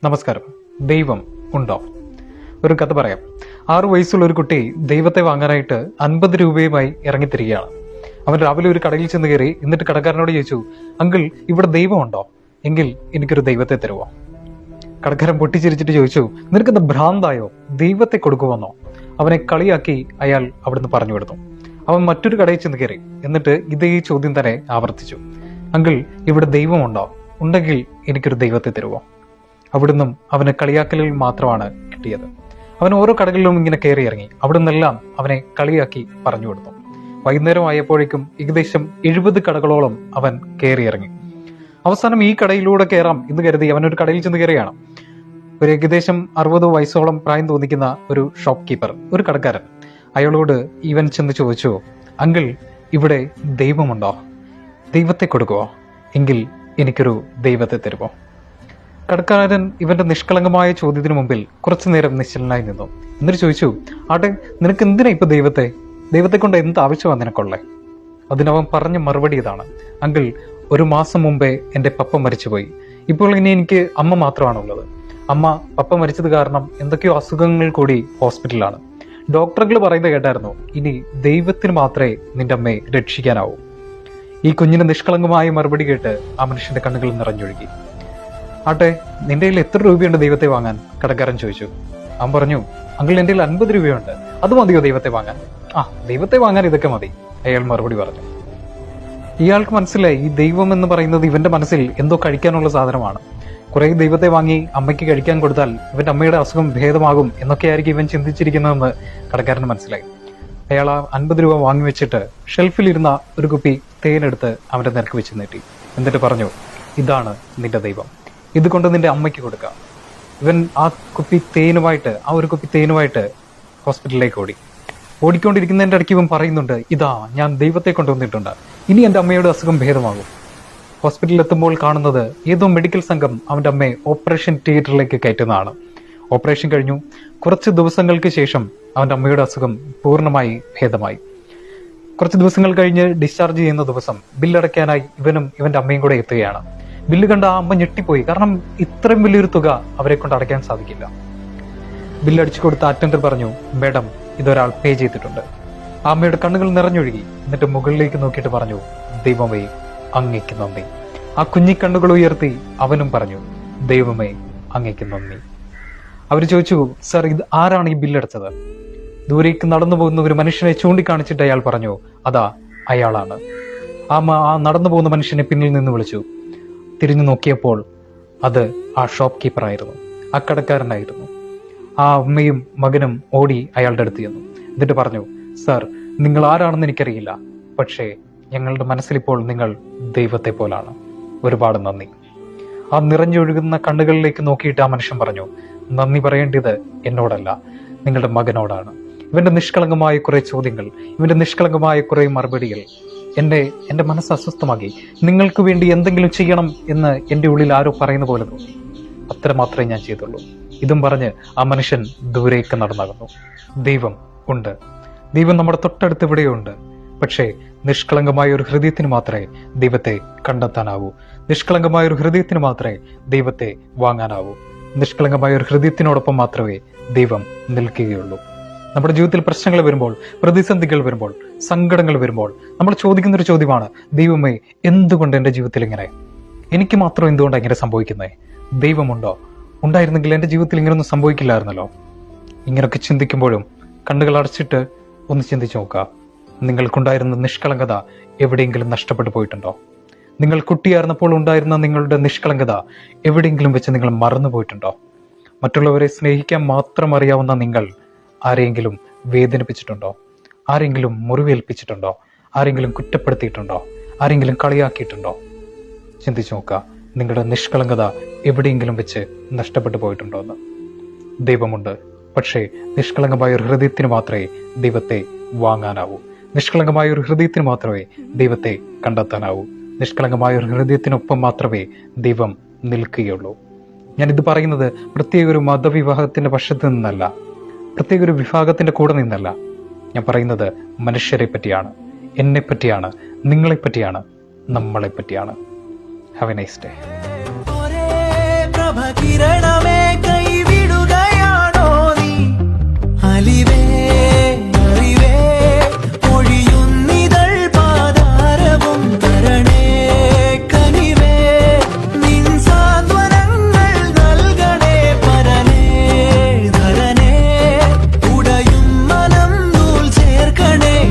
നമസ്കാരം. ദൈവം ഉണ്ടോ? ഒരു കഥ പറയാം. 6 വയസ്സുള്ള ഒരു കുട്ടി ദൈവത്തെ വാങ്ങാനായിട്ട് 50 രൂപയുമായി ഇറങ്ങിത്തിരിക്കുകയാണ്. അവൻ രാവിലെ ഒരു കടയിൽ ചെന്ന് കയറി. എന്നിട്ട് കടക്കാരനോട് ചോദിച്ചു, അങ്കിൾ, ഇവിടെ ദൈവം ഉണ്ടോ? എങ്കിൽ എനിക്കൊരു ദൈവത്തെ തരുമോ? കടക്കാരൻ പൊട്ടിച്ചിരിച്ചിട്ട് ചോദിച്ചു, നിനക്കെന്താ ഭ്രാന്തായോ? ദൈവത്തെ കൊടുക്കുമെന്നോ? അവനെ കളിയാക്കി അയാൾ അവിടുന്ന് പറഞ്ഞു വിടുന്നു. അവൻ മറ്റൊരു കടയിൽ ചെന്ന് കയറി. എന്നിട്ട് ഇതേ ചോദ്യം തന്നെ ആവർത്തിച്ചു, അങ്കിൾ, ഇവിടെ ദൈവമുണ്ടോ? ഉണ്ടെങ്കിൽ എനിക്കൊരു ദൈവത്തെ തരുമോ? അവിടുന്നും അവന് കളിയാക്കലിൽ മാത്രമാണ് കിട്ടിയത്. അവൻ ഓരോ കടകളിലും ഇങ്ങനെ കയറി ഇറങ്ങി. അവിടെ നിന്നെല്ലാം അവനെ കളിയാക്കി പറഞ്ഞു കൊടുത്തു. വൈകുന്നേരം ആയപ്പോഴേക്കും ഏകദേശം 70 കടകളോളം അവൻ കയറി ഇറങ്ങി. അവസാനം ഈ കടയിലൂടെ കയറാം എന്ന് കരുതി അവൻ ഒരു കടയിൽ ചെന്ന് കയറിയാണ്. ഒരു ഏകദേശം 60 വയസ്സോളം പ്രായം തോന്നിക്കുന്ന ഒരു ഷോപ്പ് കീപ്പർ, ഒരു കടക്കാരൻ, അയാളോട് ഇവൻ ചെന്ന് ചോദിച്ചു, അങ്കിൾ, ഇവിടെ ദൈവമുണ്ടോ? ദൈവത്തെ കൊടുക്കുവോ? എങ്കിൽ എനിക്കൊരു ദൈവത്തെ തരുമോ? കടക്കാരൻ ഇവന്റെ നിഷ്കളങ്കമായ ചോദ്യത്തിന് മുമ്പിൽ കുറച്ചു നേരം നിശ്ചലനായി നിന്നു. എന്നിട്ട് ചോദിച്ചു, ആട്ടെ, നിനക്ക് എന്തിനാ ഇപ്പൊ ദൈവത്തെ കൊണ്ട് എന്ത് ആവശ്യമാണ് നിനക്കുള്ളേ? അതിനവൻ പറഞ്ഞ മറുപടി ഇതാണ്, അങ്കിൾ, 1 മാസം മുമ്പേ എൻ്റെ പപ്പ മരിച്ചുപോയി. ഇപ്പോൾ ഇനി എനിക്ക് അമ്മ മാത്രമാണുള്ളത്. അമ്മ പപ്പ മരിച്ചത് കാരണം എന്തൊക്കെയോ അസുഖങ്ങൾ കൂടി ഹോസ്പിറ്റലിലാണ്. ഡോക്ടറുകൾ പറയുന്നത് കേട്ടായിരുന്നു, ഇനി ദൈവത്തിന് മാത്രമേ നിന്റെ അമ്മയെ രക്ഷിക്കാനാവൂ. ഈ കുഞ്ഞിന് നിഷ്കളങ്കമായ മറുപടി കേട്ട് ആ മനുഷ്യന്റെ കണ്ണുകൾ നിറഞ്ഞൊഴുകി. ആട്ടെ, നിന്റെ കയ്യിൽ എത്ര രൂപയുണ്ട് ദൈവത്തെ വാങ്ങാൻ? കടക്കാരൻ ചോദിച്ചു. അവൻ പറഞ്ഞു, അങ്കിൾ, എൻ്റെ കയ്യിൽ 50 രൂപയുണ്ട്. അത് മതിയോ ദൈവത്തെ വാങ്ങാൻ? ദൈവത്തെ വാങ്ങാൻ ഇതൊക്കെ മതി, അയാൾ മറുപടി പറഞ്ഞു. ഇയാൾക്ക് മനസ്സിലായി, ഈ ദൈവം എന്ന് പറയുന്നത് ഇവന്റെ മനസ്സിൽ എന്തോ കഴിക്കാനുള്ള സാധനമാണ്. കുറെ ദൈവത്തെ വാങ്ങി അമ്മയ്ക്ക് കഴിക്കാൻ കൊടുത്താൽ ഇവന്റെ അമ്മയുടെ അസുഖം ഭേദമാകും എന്നൊക്കെയായിരിക്കും ഇവൻ ചിന്തിച്ചിരിക്കുന്നതെന്ന് കടക്കാരന് മനസ്സിലായി. അയാൾ ആ 50 രൂപ വാങ്ങി വെച്ചിട്ട് ഷെൽഫിലിരുന്ന ഒരു കുപ്പി തേനെടുത്ത് അവന്റെ നിരക്ക് വെച്ച് നീട്ടി. എന്നിട്ട് പറഞ്ഞു, ഇതാണ് നിന്റെ ദൈവം, ഇതുകൊണ്ട് നിന്റെ അമ്മയ്ക്ക് കൊടുക്കാം. ഇവൻ ആ ഒരു കുപ്പി തേനുമായിട്ട് ഹോസ്പിറ്റലിലേക്ക് ഓടിക്കൊണ്ടിരിക്കുന്നതിന്റെ ഇടയ്ക്ക് ഇവൻ പറയുന്നുണ്ട്, ഇതാ ഞാൻ ദൈവത്തെ കൊണ്ടുവന്നിട്ടുണ്ട്, ഇനി എൻ്റെ അമ്മയുടെ അസുഖം ഭേദമാകും. ഹോസ്പിറ്റലിൽ എത്തുമ്പോൾ കാണുന്നത് ഏതോ മെഡിക്കൽ സംഘം അവന്റെ അമ്മയെ ഓപ്പറേഷൻ തിയേറ്ററിലേക്ക് കയറ്റുന്നതാണ്. ഓപ്പറേഷൻ കഴിഞ്ഞു. കുറച്ച് ദിവസങ്ങൾക്ക് ശേഷം അവന്റെ അമ്മയുടെ അസുഖം പൂർണ്ണമായി ഭേദമായി. കുറച്ച് ദിവസങ്ങൾ കഴിഞ്ഞ് ഡിസ്ചാർജ് ചെയ്യുന്ന ദിവസം ബില്ലടയ്ക്കാനായി ഇവനും ഇവന്റെ അമ്മയും കൂടെ എത്തുകയാണ്. ബില്ല് കണ്ട ആ അമ്മ ഞെട്ടിപ്പോയി. കാരണം ഇത്രയും വലിയൊരു തുക അവരെ കൊണ്ട് അടയ്ക്കാൻ സാധിക്കില്ല. ബില്ലടിച്ചു കൊടുത്ത അറ്റൻഡർ പറഞ്ഞു, മേഡം, ഇതൊരാൾ പേ ചെയ്തിട്ടുണ്ട്. ആ അമ്മയുടെ കണ്ണുകൾ നിറഞ്ഞൊഴുകി. എന്നിട്ട് മുകളിലേക്ക് നോക്കിയിട്ട് പറഞ്ഞു, ദൈവമേ, അങ്ങേക്ക് നന്ദി. ആ കുഞ്ഞിക്കണ്ണുകൾ ഉയർത്തി അവനും പറഞ്ഞു, ദൈവമേ, അങ്ങേക്ക് നന്ദി. അവർ ചോദിച്ചു, സർ, ഇത് ആരാണ് ഈ ബില്ലടച്ചത്? ദൂരേക്ക് നടന്നു പോകുന്ന ഒരു മനുഷ്യനെ ചൂണ്ടിക്കാണിച്ചിട്ട് അയാൾ പറഞ്ഞു, അതാ അയാളാണ്. ആ നടന്നു പോകുന്ന മനുഷ്യനെ പിന്നിൽ നിന്ന് വിളിച്ചു. തിരിഞ്ഞു നോക്കിയപ്പോൾ അത് ആ ഷോപ്പ് കീപ്പറായിരുന്നു, ആ കടക്കാരനായിരുന്നു. ആ അമ്മയും മകനും ഓടി അയാളുടെ അടുത്ത് ചെന്നു. എന്നിട്ട് പറഞ്ഞു, സർ, നിങ്ങൾ ആരാണെന്ന് എനിക്കറിയില്ല, പക്ഷേ ഞങ്ങളുടെ മനസ്സിലിപ്പോൾ നിങ്ങൾ ദൈവത്തെ പോലാണ്. ഒരുപാട് നന്ദി. ആ നിറഞ്ഞൊഴുകുന്ന കണ്ണുകളിലേക്ക് നോക്കിയിട്ട് ആ മനുഷ്യൻ പറഞ്ഞു, നന്ദി പറയേണ്ടത് എന്നോടല്ല, നിങ്ങളുടെ മകനോടാണ്. ഇവന്റെ നിഷ്കളങ്കമായ കുറെ ചോദ്യങ്ങൾ, ഇവന്റെ നിഷ്കളങ്കമായ കുറെ മറുപടികൾ എൻ്റെ മനസ്സ് അസ്വസ്ഥമാക്കി. നിങ്ങൾക്ക് വേണ്ടി എന്തെങ്കിലും ചെയ്യണം എന്ന് എൻ്റെ ഉള്ളിൽ ആരോ പറയുന്ന പോലെ തോന്നി. അത്ര മാത്രമേ ഞാൻ ചെയ്തുള്ളൂ. ഇതും പറഞ്ഞ് ആ മനുഷ്യൻ ദൂരേക്ക് നടന്നകന്നു. ദൈവം ഉണ്ട്. ദൈവം നമ്മുടെ തൊട്ടടുത്ത് ഇവിടെയുണ്ട്. പക്ഷേ നിഷ്കളങ്കമായ ഒരു ഹൃദയത്തിന് മാത്രമേ ദൈവത്തെ കണ്ടെത്താനാവൂ. നിഷ്കളങ്കമായ ഒരു ഹൃദയത്തിന് മാത്രമേ ദൈവത്തെ വാങ്ങാനാവൂ. നിഷ്കളങ്കമായ ഒരു ഹൃദയത്തിനോടൊപ്പം മാത്രമേ ദൈവം നിൽക്കുകയുള്ളൂ. നമ്മുടെ ജീവിതത്തിൽ പ്രശ്നങ്ങൾ വരുമ്പോൾ, പ്രതിസന്ധികൾ വരുമ്പോൾ, സങ്കടങ്ങൾ വരുമ്പോൾ നമ്മൾ ചോദിക്കുന്ന ഒരു ചോദ്യമാണ്, ദൈവമേ, എന്തുകൊണ്ട് എൻ്റെ ജീവിതത്തിൽ ഇങ്ങനെ? എനിക്ക് മാത്രം എന്തുകൊണ്ടാണ് ഇങ്ങനെ സംഭവിക്കുന്നത്? ദൈവമുണ്ടോ? ഉണ്ടായിരുന്നെങ്കിൽ എൻ്റെ ജീവിതത്തിൽ ഇങ്ങനെയൊന്നും സംഭവിക്കില്ലായിരുന്നല്ലോ. ഇങ്ങനെയൊക്കെ ചിന്തിക്കുമ്പോഴും കണ്ണുകൾ അടച്ചിട്ട് ഒന്ന് ചിന്തിച്ചു നോക്കുക. നിങ്ങൾക്കുണ്ടായിരുന്ന നിഷ്കളങ്കത എവിടെയെങ്കിലും നഷ്ടപ്പെട്ടു പോയിട്ടുണ്ടോ? നിങ്ങൾ കുട്ടിയായിരുന്നപ്പോൾ ഉണ്ടായിരുന്ന നിങ്ങളുടെ നിഷ്കളങ്കത എവിടെയെങ്കിലും വെച്ച് നിങ്ങൾ മറന്നു പോയിട്ടുണ്ടോ? മറ്റുള്ളവരെ സ്നേഹിക്കാൻ മാത്രം അറിയാവുന്ന നിങ്ങൾ ആരെങ്കിലും വേദനിപ്പിച്ചിട്ടുണ്ടോ? ആരെങ്കിലും മുറിവേൽപ്പിച്ചിട്ടുണ്ടോ? ആരെങ്കിലും കുറ്റപ്പെടുത്തിയിട്ടുണ്ടോ? ആരെങ്കിലും കളിയാക്കിയിട്ടുണ്ടോ? ചിന്തിച്ചു നോക്കുക. നിങ്ങളുടെ നിഷ്കളങ്കത എവിടെയെങ്കിലും വെച്ച് നഷ്ടപ്പെട്ടു പോയിട്ടുണ്ടോ എന്ന്. ദൈവമുണ്ട്. പക്ഷേ നിഷ്കളങ്കമായ ഒരു ഹൃദയത്തിന് മാത്രമേ ദൈവത്തെ വാങ്ങാനാവൂ. നിഷ്കളങ്കമായ ഒരു ഹൃദയത്തിന് മാത്രമേ ദൈവത്തെ കണ്ടെത്താനാവൂ. നിഷ്കളങ്കമായ ഒരു ഹൃദയത്തിനൊപ്പം മാത്രമേ ദൈവം നിൽക്കുകയുള്ളൂ. ഞാനിത് പറയുന്നത് പ്രത്യേക ഒരു മതവിവാഹത്തിന്റെ പക്ഷത്ത് നിന്നല്ല, പ്രത്യേക ഒരു വിഭാഗത്തിന്റെ കൂടെ നിന്നല്ല. ഞാൻ പറയുന്നത് മനുഷ്യരെ പറ്റിയാണ്, എന്നെ പറ്റിയാണ്, നിങ്ങളെ പറ്റിയാണ്, നമ്മളെ പറ്റിയാണ്. Have A nice day.